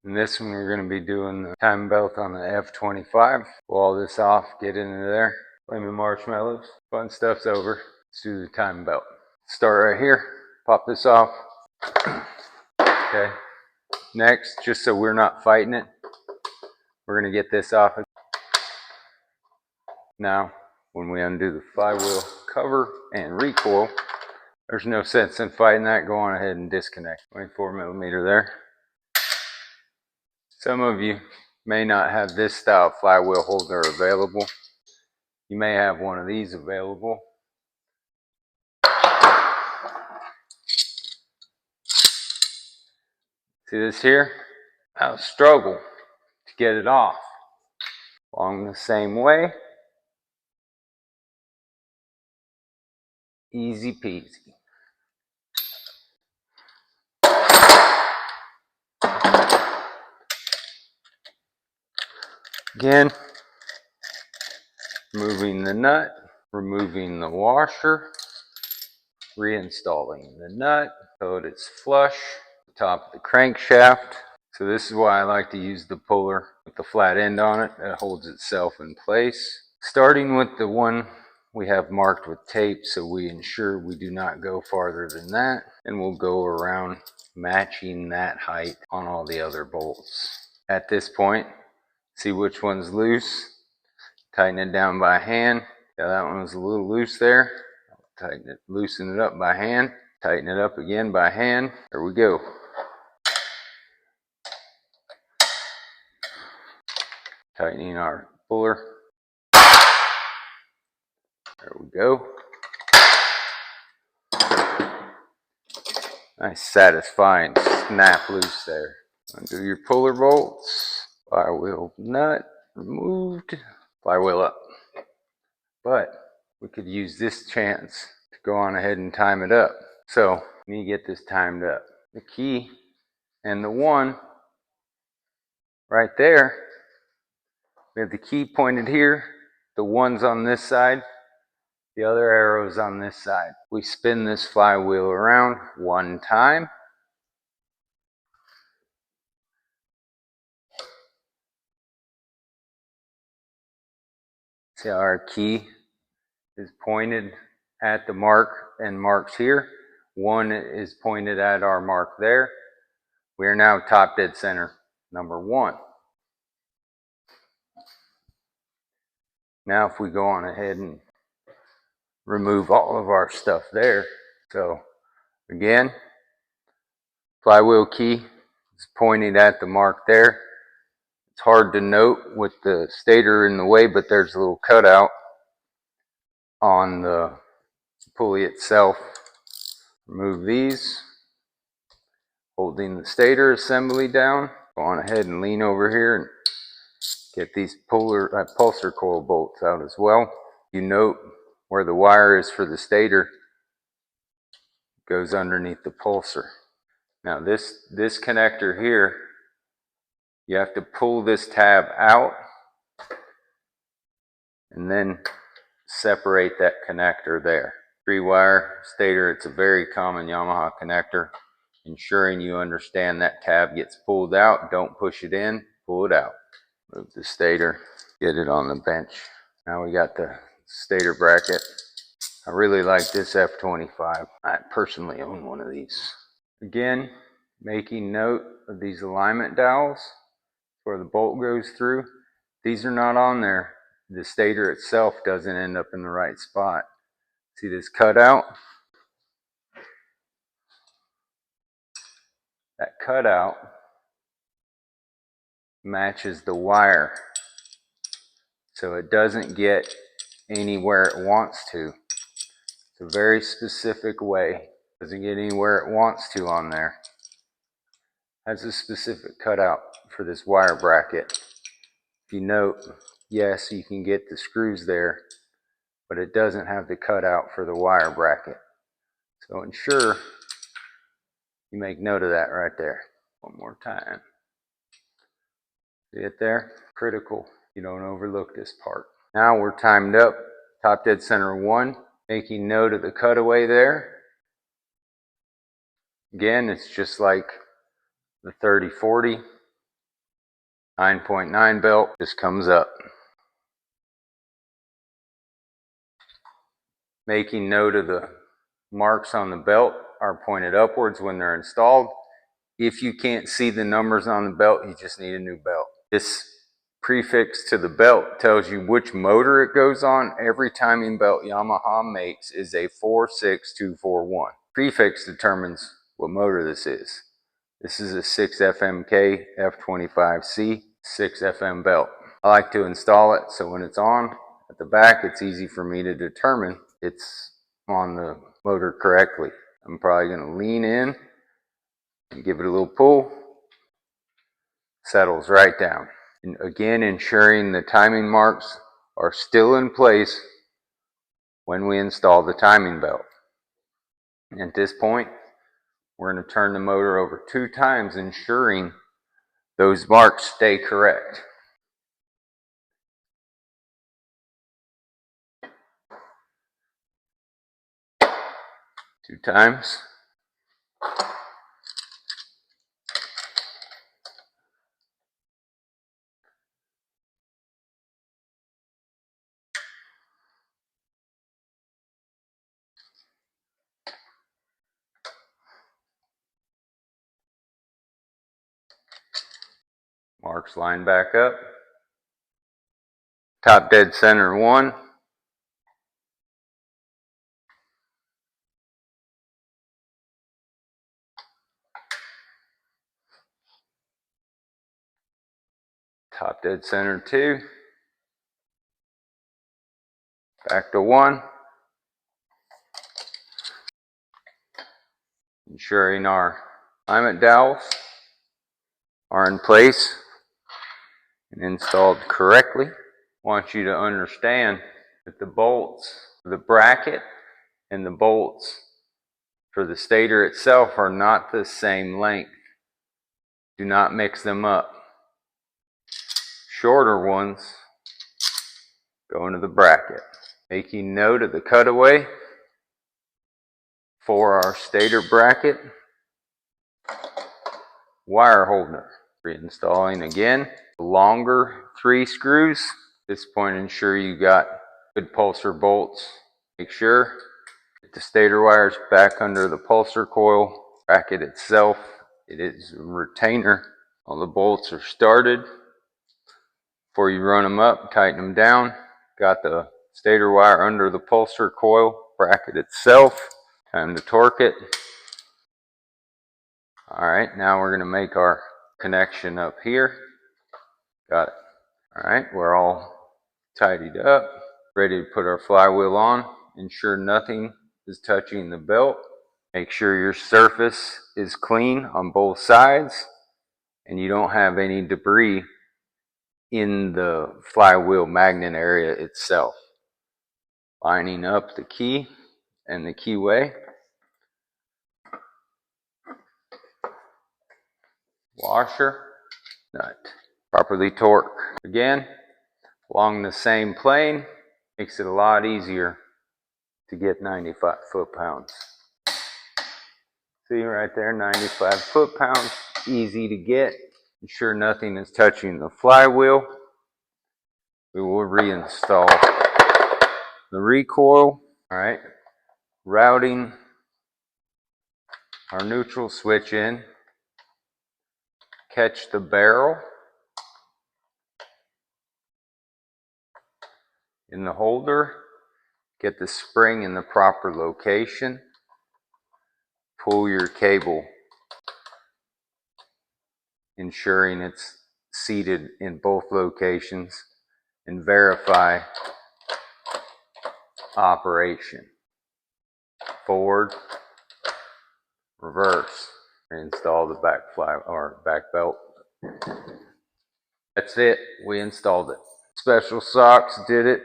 In this one, we're going to be doing the time belt on the F25. Pull all this off, get into there, flaming marshmallows. Fun stuff's over. Let's do the time belt. Start right here, pop this off. Okay. Next, just so we're not fighting it, we're going to get this off. Now, when we undo the flywheel cover and recoil, there's no sense in fighting that. Go on ahead and disconnect. 24mm there. Some of you may not have this style flywheel holder available. You may have one of these available. See this here? I'll struggle to get it off. Along the same way. Easy peasy. Again, removing the nut, removing the washer, reinstalling the nut so that it's flush, top of the crankshaft. So this is why I like to use the puller with the flat end on it. That holds itself in place. Starting with the one we have marked with tape so we ensure we do not go farther than that. And we'll go around matching that height on all the other bolts. At this point, see which one's loose. Tighten it down by hand. Yeah, that one was a little loose there. Tighten it, loosen it up by hand. Tighten it up again by hand. There we go. Tightening our puller. There we go. Nice satisfying snap loose there. Undo your puller bolts. Flywheel nut removed. Flywheel up. But we could use this chance to go on ahead and time it up. So we need to get this timed up. The key and the one right there. We have the key pointed here. The one's on this side. The other arrow's on this side. We spin this flywheel around one time. See how our key is pointed at the mark and marks here. One is pointed at our mark there. We are now top dead center, number one. Now if we go on ahead and remove all of our stuff there. So again, flywheel key is pointed at the mark there. It's hard to note with the stator in the way, but there's a little cutout on the pulley itself. Remove these. Holding the stator assembly down. Go on ahead and lean over here and get these pulsar coil bolts out as well. You note where the wire is for the stator goes underneath the pulsar. Now this connector here, you have to pull this tab out and then separate that connector there. 3-wire stator, it's a very common Yamaha connector. Ensuring you understand that tab gets pulled out. Don't push it in, pull it out. Move the stator, get it on the bench. Now we got the stator bracket. I really like this F25. I personally own one of these. Again, making note of these alignment dowels where the bolt goes through. These are not on there. The stator itself doesn't end up in the right spot. See this cutout? That cutout matches the wire, so it doesn't get anywhere it wants to. It's a very specific way. It doesn't get anywhere it wants to on there. Has a specific cutout for this wire bracket. If you note, yes, you can get the screws there, but it doesn't have the cutout for the wire bracket. So ensure you make note of that right there. One more time. See it there? Critical. You don't overlook this part. Now we're timed up. Top dead center 1. Making note of the cutaway there. Again, it's just like the 30-40. 9.9 belt just comes up. Making note of the marks on the belt are pointed upwards when they're installed. If you can't see the numbers on the belt, you just need a new belt. This prefix to the belt tells you which motor it goes on. Every timing belt Yamaha makes is a 46241. Prefix determines what motor this is. This is a 6FMK F25C 6FM belt. I like to install it so when it's on at the back, it's easy for me to determine it's on the motor correctly. I'm probably going to lean in and give it a little pull. Settles right down. And again, ensuring the timing marks are still in place when we install the timing belt. And at this point, we're going to turn the motor over 2 times, ensuring those marks stay correct. Two times. Marks line back up. Top dead center 1. Top dead center 2. Back to 1. Ensuring our alignment dowels are in place and installed correctly. I want you to understand that the bolts, the bracket and the bolts for the stator itself are not the same length. Do not mix them up. Shorter ones go into the bracket. Making note of the cutaway for our stator bracket wire holder. Reinstalling again. Longer 3 screws. At this point, ensure you got good pulsar bolts. Make sure the stator wires back under the pulsar coil bracket itself. It is a retainer. All the bolts are started. Before you run them up, tighten them down. Got the stator wire under the pulsar coil bracket itself. Time to torque it. Alright, now we're going to make our connection up here. Got it. Alright, we're all tidied up. Ready to put our flywheel on. Ensure nothing is touching the belt. Make sure your surface is clean on both sides and you don't have any debris in the flywheel magnet area itself. Lining up the key and the keyway. Washer, nut. Properly torque. Again, along the same plane, makes it a lot easier to get 95 foot-pounds. See right there, 95 foot-pounds, easy to get. Ensure nothing is touching the flywheel. We will reinstall the recoil. All right, routing our neutral switch in. Catch the barrel in the holder. Get the spring in the proper location. Pull your cable, ensuring it's seated in both locations, and verify operation. Forward, reverse. Install the back belt. That's it. We installed it. Special Socks did it.